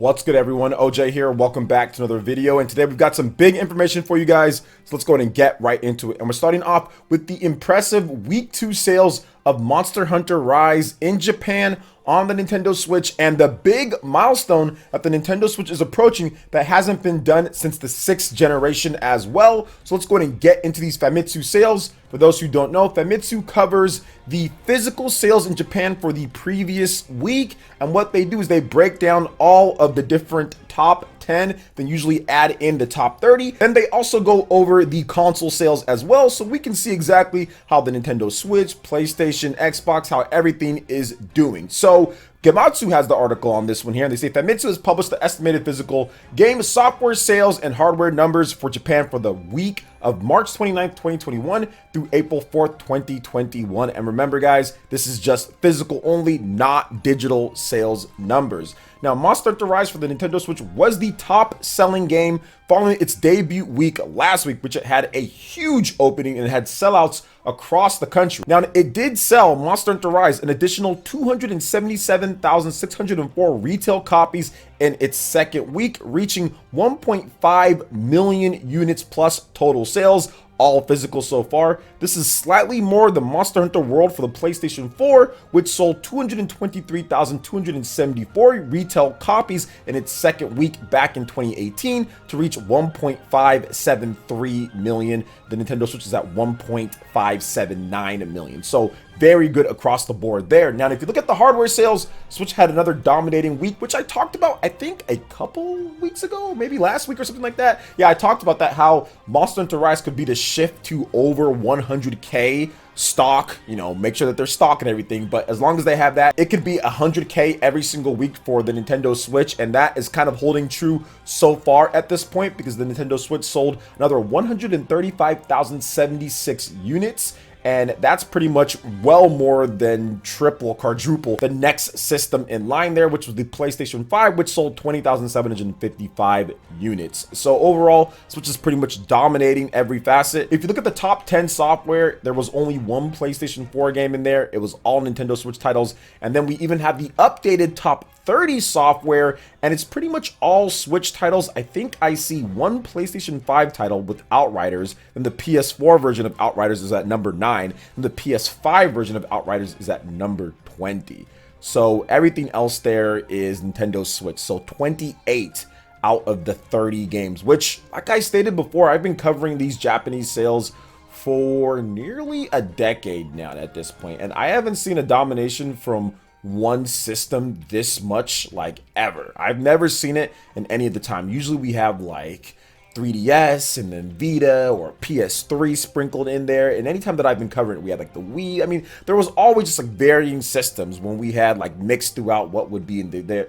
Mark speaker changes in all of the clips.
Speaker 1: What's good, everyone? OJ here. Welcome back to another video, and today we've got some big information for you guys, so let's go ahead and get right into it. And we're starting off with the impressive week 2 sales of Monster Hunter Rise in Japan on the Nintendo Switch, and the big milestone that the Nintendo Switch is approaching that hasn't been done since the 6th generation as well. So let's go ahead and get into these Famitsu sales. For those who don't know, Famitsu covers the physical sales in Japan for the previous week, and what they do is they break down all of the different top 10, then usually add in the top 30. Then they also go over the console sales as well, so we can see exactly how the Nintendo Switch, PlayStation, Xbox, how everything is doing. So Gematsu has the article on this one here, and they say Famitsu has published the estimated physical game software sales and hardware numbers for Japan for the week of March 29th, 2021 through April 4th, 2021. And remember, guys, this is just physical only, not digital sales numbers. Now, Monster Hunter Rise for the Nintendo Switch was the top selling game following its debut week last week, which it had a huge opening and it had sellouts across the country. Now, it did sell Monster Hunter Rise an additional 277,604 retail copies in its second week, reaching 1.5 million units plus total sales, all physical so far. This is slightly more than Monster Hunter World for the PlayStation 4, which sold 223,274 retail copies in its second week back in 2018 to reach 1.573 million. The Nintendo Switch is at 1.579 million. So very good across the board there. Now, if you look at the hardware sales, Switch had another dominating week, which I talked about, I think, a couple weeks ago, maybe last week or something like that. Yeah, I talked about that, how Monster Hunter Rise could be the shift to over 100K stock, make sure that they're stock and everything, but as long as they have that, it could be 100K every single week for the Nintendo Switch, and that is kind of holding true so far at this point, because the Nintendo Switch sold another 135,076 units, and that's pretty much well more than triple, quadruple the next system in line there, which was the PlayStation 5, which sold 20,755 units. So overall, Switch is pretty much dominating every facet. If you look at the top 10 software, there was only one PlayStation 4 game in there. It was all Nintendo Switch titles. And then we even have the updated top 30 software, and it's pretty much all Switch titles. I think I see one PlayStation 5 title with Outriders, and the PS4 version of Outriders is at number 9, and the PS5 version of Outriders is at number 20. So everything else there is Nintendo Switch. So 28 out of the 30 games, which, like I stated before, I've been covering these Japanese sales for nearly a decade now at this point, and I haven't seen a domination from one system this much, like, ever. I've never seen it in any of the time. Usually we have like 3DS and then Vita or PS3 sprinkled in there, and anytime that I've been covering it, we had like the Wii. I mean, there was always just like varying systems when we had like mixed throughout what would be in the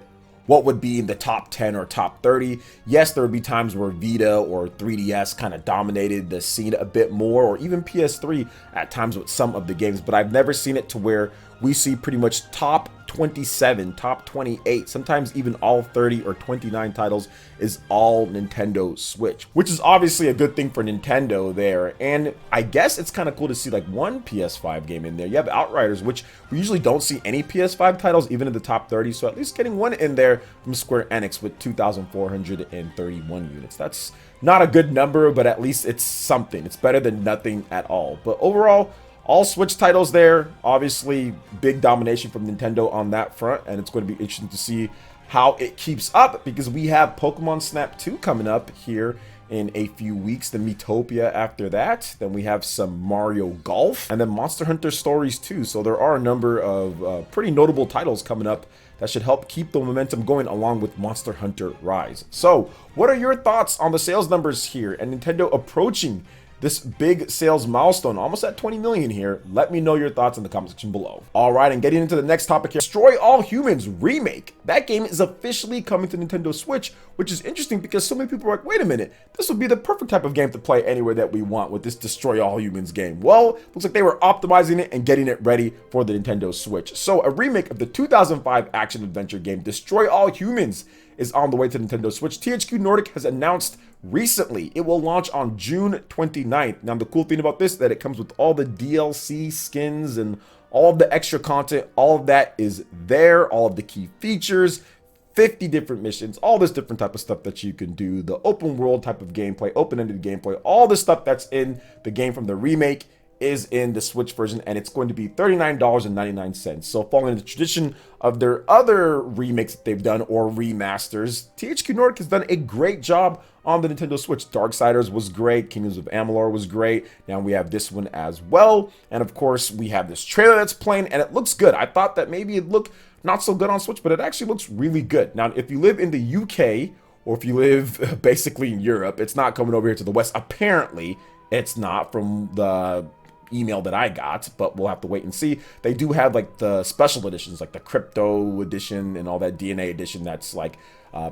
Speaker 1: top 10 or top 30. Yes, there would be times where Vita or 3DS kind of dominated the scene a bit more, or even PS3 at times with some of the games, but I've never seen it to where we see pretty much top 27, top 28, sometimes even all 30 or 29 titles is all Nintendo Switch, which is obviously a good thing for Nintendo there. And I guess it's kind of cool to see like one PS5 game in there. You have Outriders, which we usually don't see any PS5 titles even in the top 30, so at least getting one in there from Square Enix with 2,431 units. That's not a good number, but at least it's something. It's better than nothing at all. But overall, all Switch titles there. Obviously, big domination from Nintendo on that front, and it's going to be interesting to see how it keeps up, because we have Pokemon Snap 2 coming up here in a few weeks, then Miitopia after that, then we have some Mario Golf, and then Monster Hunter Stories 2. So there are a number of pretty notable titles coming up that should help keep the momentum going along with Monster Hunter Rise. So what are your thoughts on the sales numbers here and Nintendo approaching this big sales milestone, almost at 20 million here? Let me know your thoughts in the comment section below. All right, and getting into the next topic here, Destroy All Humans Remake. That game is officially coming to Nintendo Switch, which is interesting because so many people are like, wait a minute, this would be the perfect type of game to play anywhere that we want with this Destroy All Humans game. Well, looks like they were optimizing it and getting it ready for the Nintendo Switch. So a remake of the 2005 action-adventure game Destroy All Humans is on the way to Nintendo Switch. THQ Nordic has announced recently it will launch on June 29th. Now, the cool thing about this is that it comes with all the DLC skins and all of the extra content. All of that is there, all of the key features, 50 different missions, all this different type of stuff that you can do, the open world type of gameplay, open-ended gameplay, all the stuff that's in the game from the remake is in the Switch version, and it's going to be $39.99. So following the tradition of their other remakes that they've done or remasters, THQ Nordic has done a great job on the Nintendo Switch. Darksiders was great, Kingdoms of Amalur was great, now we have this one as well, and of course we have this trailer that's playing, and it looks good. I thought that maybe it'd look not so good on Switch, but it actually looks really good. Now, if you live in the UK, or if you live basically in Europe, it's not coming over here to the West. Apparently, it's not from the email that I got, but we'll have to wait and see. They do have like the special editions, like the crypto edition and all that DNA edition that's like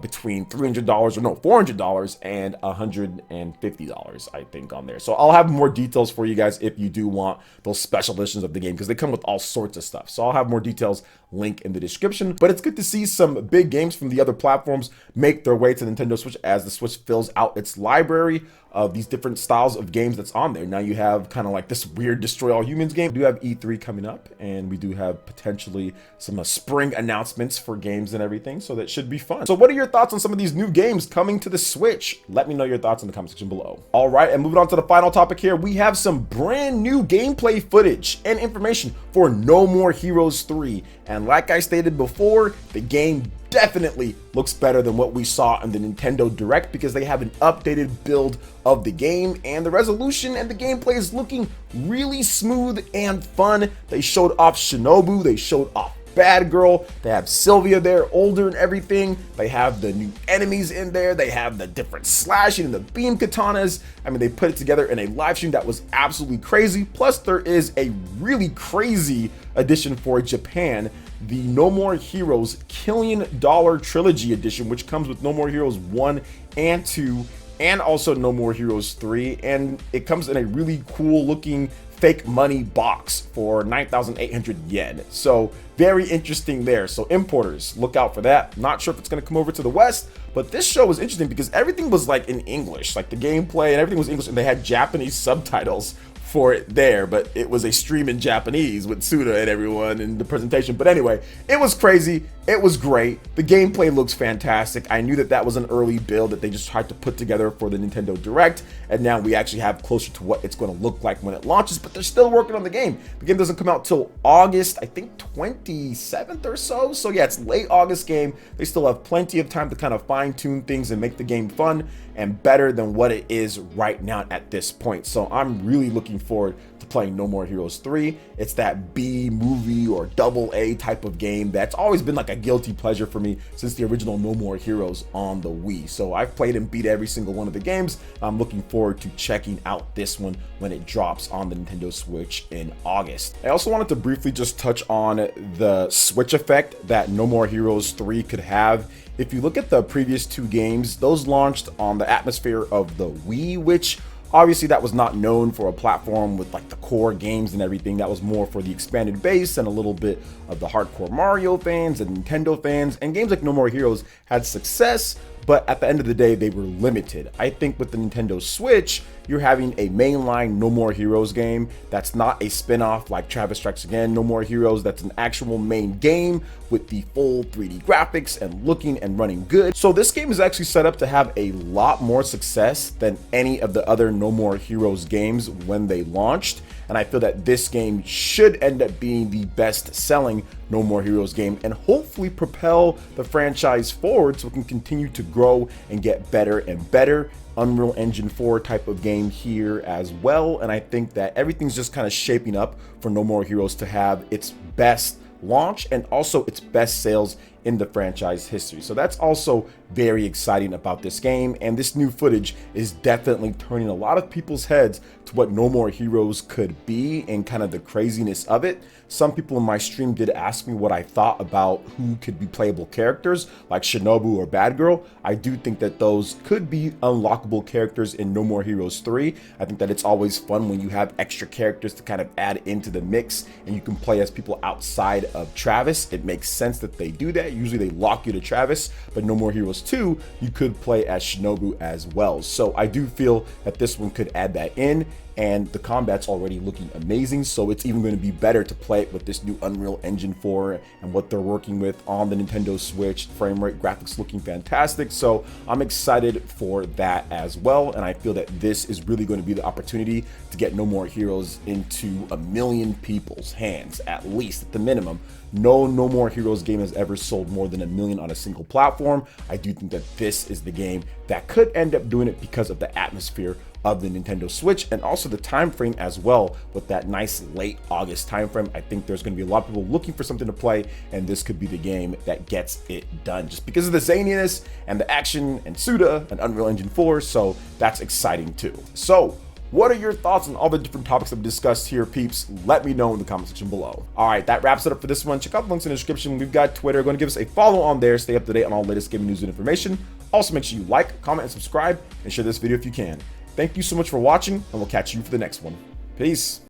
Speaker 1: between $300 or no, $400 and $150, I think, on there. So I'll have more details for you guys if you do want those special editions of the game, because they come with all sorts of stuff. So I'll have more details, link in the description. But it's good to see some big games from the other platforms make their way to Nintendo Switch as the Switch fills out its library of these different styles of games that's on there. Now you have kind of like this weird Destroy All Humans game. We do have E3 coming up, and we do have potentially some spring announcements for games and everything, so that should be fun. So what are your thoughts on some of these new games coming to the Switch? Let me know your thoughts in the comment section below. All right, and moving on to the final topic here, we have some brand new gameplay footage and information for No More Heroes 3. And like I stated before, the game definitely looks better than what we saw in the Nintendo Direct, because they have an updated build of the game, and the resolution and the gameplay is looking really smooth and fun. They showed off Shinobu, they showed off Bad Girl, they have Sylvia there, older and everything. They have the new enemies in there, they have the different slashing and the beam katanas. I mean, they put it together in a live stream that was absolutely crazy. Plus, there is a really crazy edition for Japan, the No More Heroes Killian Dollar Trilogy Edition, which comes with No More Heroes 1 and 2, and also No More Heroes 3, and it comes in a really cool looking fake money box for 9,800 yen. So very interesting there. So importers, look out for that. Not sure if it's going to come over to the West, but this show was interesting because everything was like in English, like the gameplay and everything was English, and they had Japanese subtitles for it there, but it was a stream in Japanese with Suda and everyone in the presentation. But anyway, it was crazy. It was great. The gameplay looks fantastic. I knew that that was an early build that they just tried to put together for the Nintendo Direct, and now we actually have closer to what it's going to look like when it launches, but they're still working on the game. The game doesn't come out till August, I think 27th or so. So yeah, it's late August game. They still have plenty of time to kind of fine tune things and make the game fun and better than what it is right now at this point. So I'm really looking forward to playing No More Heroes 3. It's that B movie or double A type of game that's always been like a guilty pleasure for me since the original No More Heroes on the Wii. So I've played and beat every single one of the games. I'm looking forward to checking out this one when it drops on the Nintendo Switch in August. I also wanted to briefly just touch on the Switch effect that No More Heroes 3 could have. If you look at the previous two games, those launched on the atmosphere of the Wii, which obviously that was not known for a platform with like the core games and everything. That was more for the expanded base and a little bit of the hardcore Mario fans and Nintendo fans. And games like No More Heroes had success, but at the end of the day, they were limited. I think with the Nintendo Switch, you're having a mainline No More Heroes game that's not a spin-off like Travis Strikes Again No More Heroes. That's an actual main game with the full 3D graphics and looking and running good. So this game is actually set up to have a lot more success than any of the other No More Heroes games when they launched. And I feel that this game should end up being the best selling No More Heroes game and hopefully propel the franchise forward so it can continue to grow and get better and better. Unreal Engine 4 type of game here as well. And I think that everything's just kind of shaping up for No More Heroes to have its best launch and also its best sales in the franchise history. So that's also very exciting about this game, and this new footage is definitely turning a lot of people's heads to what No More Heroes could be and kind of the craziness of it. Some people in my stream did ask me what I thought about who could be playable characters like Shinobu or Bad Girl. I do think that those could be unlockable characters in No More Heroes 3. I think that it's always fun when you have extra characters to kind of add into the mix and you can play as people outside of Travis. It makes sense that they do that. Usually they lock you to Travis, but No More Heroes 2, you could play as Shinobu as well. So I do feel that this one could add that in, and the combat's already looking amazing, so it's even going to be better to play play it with this new Unreal Engine 4 and what they're working with on the Nintendo Switch. Frame rate, graphics looking fantastic. So I'm excited for that as well. And I feel that this is really going to be the opportunity to get No More Heroes into a million people's hands, at least at the minimum. No More Heroes game has ever sold more than 1 million on a single platform. I do think that this is the game that could end up doing it because of the atmosphere of the Nintendo Switch and also the time frame as well. With that nice late August time frame, I think there's going to be a lot of people looking for something to play, and this could be the game that gets it done just because of the zaniness and the action and Suda and Unreal Engine 4. So that's exciting too. So what are your thoughts on all the different topics I've discussed here, peeps? Let me know in the comment section below. All right, that wraps it up for this one. Check out the links in the description. We've got Twitter. Go and give us a follow on there. Stay up to date on all the latest gaming news and information. Also, make sure you like, comment, and subscribe, and share this video if you can. Thank you so much for watching, and we'll catch you for the next one. Peace.